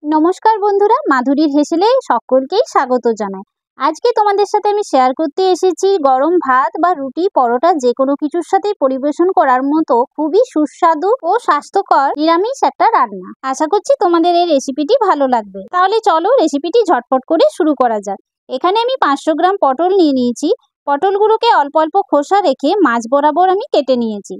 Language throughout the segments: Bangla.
নমস্কার বন্ধুরা, মাধুরীর হেসেলে সকলকেই স্বাগত জানাই। আজকে তোমাদের সাথে আমি শেয়ার করতে এসেছি গরম ভাত বা রুটি পরোটা যে কোনো কিছুর সাথে পরিবেশন করার মতো খুবই সুস্বাদু ও স্বাস্থ্যকর নিরামিষ একটা রান্না। আশা করছি তোমাদের এই রেসিপিটি ভালো লাগবে। তাহলে চলো রেসিপিটি ঝটপট করে শুরু করা যাক। এখানে আমি 500 গ্রাম পটল নিয়ে নিয়েছি। পটলগুলোকে অল্প অল্প খোসা রেখে মাঝ বরাবর আমি কেটে নিয়েছি।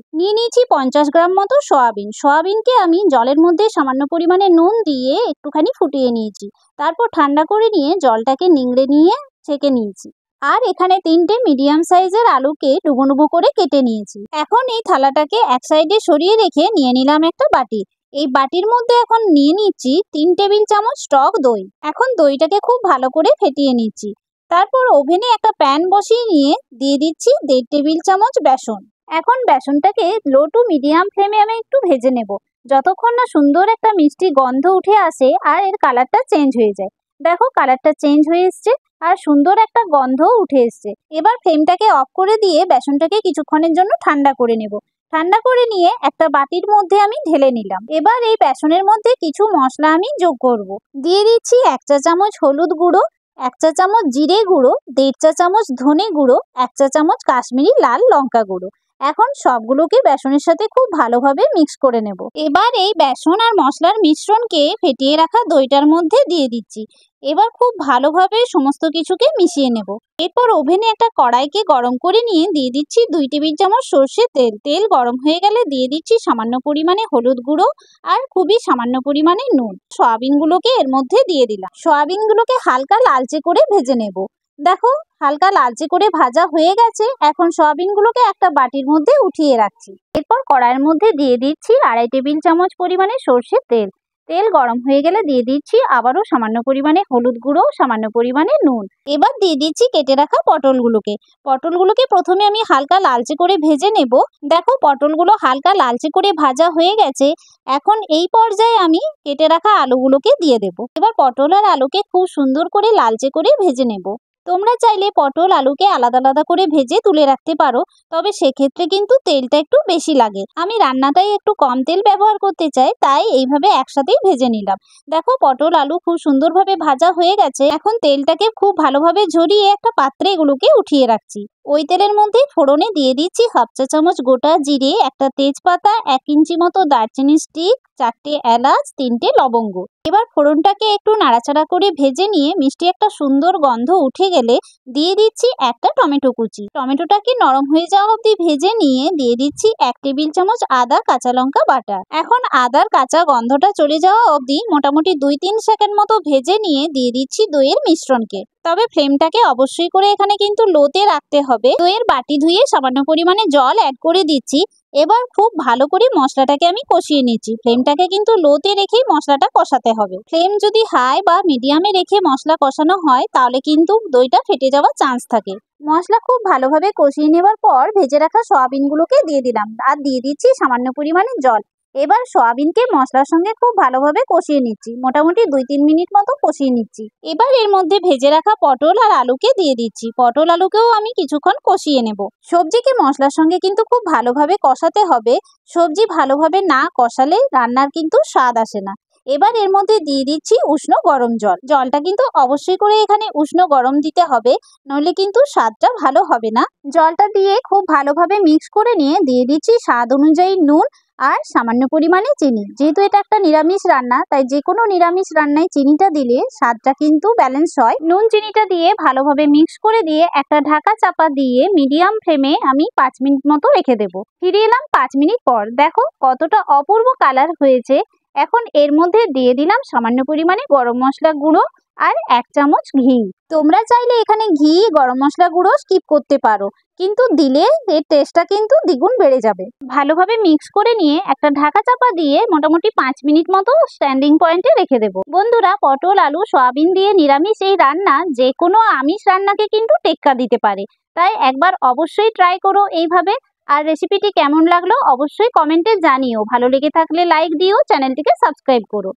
50 গ্রাম মতো সয়াবিন। সয়াবিনকে আমি জলের মধ্যে সামান্য পরিমাণে নুন দিয়ে একটুখানি ফুটিয়ে নিয়েছি। তারপর ঠান্ডা করে নিয়ে জলটাকে নিংড়ে নিয়ে ছেঁকে নিয়েছি। আর এখানে 3টে মিডিয়াম সাইজের আলুকে ডুবো ডুবো করে কেটে নিয়েছি। এখন এই থালাটাকে এক সাইডে সরিয়ে রেখে নিয়ে নিলাম একটা বাটি। এই বাটির মধ্যে এখন নিয়ে নিচ্ছি 3 টেবিল চামচ টক দই। এখন দইটাকে খুব ভালো করে ফেটিয়ে নিচ্ছি। তারপর ওভেনে একটা প্যান বসিয়ে নিয়ে দিয়ে দিচ্ছি 1.5 টেবিল চামচ বেসন। এখন বেসনটাকে লো টু মিডিয়াম ফ্লেমে আমি একটু ভেজে নেব, যতক্ষণ না সুন্দর একটা মিষ্টি গন্ধ উঠে আসে আর এর কালারটা চেঞ্জ হয়ে যায়। দেখো কালারটা চেঞ্জ হয়ে এসছে আর সুন্দর একটা গন্ধও উঠে এসছে। এবার ফ্লেমটাকে অফ করে দিয়ে বেসনটাকে কিছুক্ষণের জন্য ঠান্ডা করে নেব। ঠান্ডা করে নিয়ে একটা বাটির মধ্যে আমি ঢেলে নিলাম। এবার এই বেসনের মধ্যে কিছু মশলা আমি যোগ করব। দিয়ে দিচ্ছি 1 চা চামচ হলুদ গুঁড়ো, 1 চা চামচ জিরে গুঁড়ো, 1.5 চা চামচ ধনে গুঁড়ো, 1 চা চামচ কাশ্মীরি লাল লঙ্কা গুঁড়ো। এখন সবগুলোকে বেসনের সাথে খুব ভালোভাবে মিক্স করে নেব। এবার এই বেসন আর মশলার মিশ্রণকে ফেটিয়ে রাখা দইটার মধ্যে দিয়ে দিচ্ছি। এবার খুব ভালোভাবে সমস্ত কিছুকে মিশিয়ে নেব। এরপর ওভেনে একটা কড়াইকে গরম করে নিয়ে দিয়ে দিচ্ছি 2 টেবিল চামচ সর্ষের তেল। তেল গরম হয়ে গেলে দিয়ে দিচ্ছি সামান্য পরিমাণে হলুদ গুঁড়ো আর খুবই সামান্য পরিমাণে নুন। সয়াবিনগুলোকে এর মধ্যে দিয়ে দিলাম। সয়াবিনগুলোকে হালকা লালচে করে ভেজে নেব। দেখো হালকা লালচে করে ভাজা হয়ে গেছে। এখন সয়াবিনগুলোকে একটা বাটির মধ্যে উঠিয়ে রাখছি। এরপর কড়াইয়ের মধ্যে দিয়ে দিচ্ছি 2.5 টেবিল চামচ পরিমাণে সর্ষের তেল। তেল গরম হয়ে গেলে দিয়ে দিচ্ছি আবারও সামান্য পরিমাণে হলুদ গুঁড়ো, সামান্য পরিমাণে নুন। এবার দিয়ে দিচ্ছি কেটে রাখা পটলগুলোকে। পটলগুলোকে প্রথমে আমি হালকা লালচে করে ভেজে নেব। দেখো পটলগুলো হালকা লালচে করে ভাজা হয়ে গেছে। এখন এই পর্যায়ে আমি কেটে রাখা আলুগুলোকে দিয়ে দেব। এবার পটল আর আলুকে খুব সুন্দর করে লালচে করে ভেজে নেব। তোমরা চাইলে পটল আলুকে আলাদা আলাদা করে ভেজে তুলে রাখতে পারো, তবে সেক্ষেত্রে কিন্তু তেলটা একটু বেশি লাগে। আমি রান্নাটাই একটু কম তেল ব্যবহার করতে চাই, তাই এইভাবে একসাথেই ভেজে নিলাম। দেখো পটল আলু খুব সুন্দরভাবে ভাজা হয়ে গেছে। এখন তেলটাকে খুব ভালোভাবে ঝরিয়ে একটা পাত্রে এগুলোকে উঠিয়ে রাখছি। ওই তেলের মধ্যে ফোড়নে দিয়ে দিচ্ছি 1/2 চা চামচ গোটা জিরে, একটা তেজপাতা, 1 ইঞ্চি মতো দারচিনি স্টিক, 4টে এলাচ, 3টে লবঙ্গ। এবার ফোড়নটাকে একটু নাড়াচাড়া করে ভেজে নিয়ে মিষ্টি একটা সুন্দর গন্ধ উঠে গেলে দিয়ে দিচ্ছি একটা টমেটো কুচি। টমেটোটাকে নরম হয়ে যাওয়া অবধি ভেজে নিয়ে দিয়ে দিচ্ছি 1 টেবিল চামচ আদা কাঁচা লঙ্কা বাটা। এখন আদার কাঁচা গন্ধটা চলে যাওয়া অবধি মোটামুটি 2-3 সেকেন্ড মতো ভেজে নিয়ে দিয়ে দিচ্ছি দইয়ের মিশ্রণকে। তবে ফ্লেমটাকে অবশ্যই করে এখানে কিন্তু লোতে রাখতে হবে। দইয়ের বাটি ধুয়ে সামান্য পরিমাণে জল অ্যাড করে দিচ্ছি। এবার খুব ভালো করে মশলাটাকে আমি কষিয়ে নিচ্ছি। ফ্লেমটাকে কিন্তু লোতে রেখেই মশলাটা কষাতে হবে। ফ্লেম যদি হাই বা মিডিয়ামে রেখে মশলা কষানো হয় তাহলে কিন্তু দইটা ফেটে যাওয়ার চান্স থাকে। মশলা খুব ভালোভাবে কষিয়ে নেবার পর ভেজে রাখা সয়াবিনগুলোকে দিয়ে দিলাম আর দিয়ে দিচ্ছি সামান্য পরিমাণে জল। এবার সয়াবিনকে মশলার সঙ্গে খুব ভালোভাবে কষিয়ে নিচ্ছি। মোটামুটি 2-3 মিনিট মতো কষিয়ে নিচ্ছি। এবার এর মধ্যে ভেজে রাখা পটল আর আলুকে দিয়ে দিচ্ছি। পটল আলুকেও আমি কিছুক্ষণ কষিয়ে নেব। সবজিকে মশলার সঙ্গে কিন্তু খুব ভালোভাবে কষাতে হবে। সবজি ভালোভাবে না কষালে রান্নার কিন্তু স্বাদ আসে না। এবার এর মধ্যে দিয়ে দিচ্ছি উষ্ণ গরম জল। জলটা কিন্তু অবশ্যই করে এখানে উষ্ণ গরম দিতে হবে, নইলে কিন্তু স্বাদটা ভালো হবে না। জলটা দিয়ে খুব ভালোভাবে মিক্স করে নিয়ে দিয়ে দিচ্ছি স্বাদ অনুযায়ী নুন আর সামান্য পরিমাণে চিনি। যেহেতু এটা একটা নিরামিষ রান্না, তাই যে কোনো নিরামিষ রান্নায় চিনিটা দিলে স্বাদটা কিন্তু ব্যালেন্স হয়। নুন চিনিটা দিয়ে ভালোভাবে মিক্স করে দিয়ে একটা ঢাকা চাপা দিয়ে মিডিয়াম ফ্লেমে আমি 5 মিনিট মতো রেখে দেবো। ফিরে এলাম 5 মিনিট পর। দেখো কতটা অপূর্ব কালার হয়েছে। এখন এর মধ্যে দিয়ে দিলাম সামান্য পরিমাণে গরম মশলা গুঁড়ো আর 1 চামচ ঘি। তোমরা চাইলে এখানে ঘি, গরম মশলা গুঁড়ো স্কিপ করতে পারো, কিন্তু দিলে এর টেস্টটা কিন্তু দ্বিগুণ বেড়ে যাবে। ভালোভাবে মিক্স করে নিয়ে একটা ঢাকা চাপা দিয়ে মোটামুটি 5 মিনিট মতো স্ট্যান্ডিং পয়েন্টে রেখে দেবো। বন্ধুরা, পটল আলু সয়াবিন দিয়ে নিরামিষ এই রান্না যে কোনো আমিষ রান্নাকে কিন্তু টেক্কা দিতে পারে। তাই একবার অবশ্যই ট্রাই করো এইভাবে। আর রেসিপিটি কেমন লাগলো অবশ্যই কমেন্টে জানিও। ভালো লেগে থাকলে লাইক দিও, চ্যানেলটিকে সাবস্ক্রাইব করো।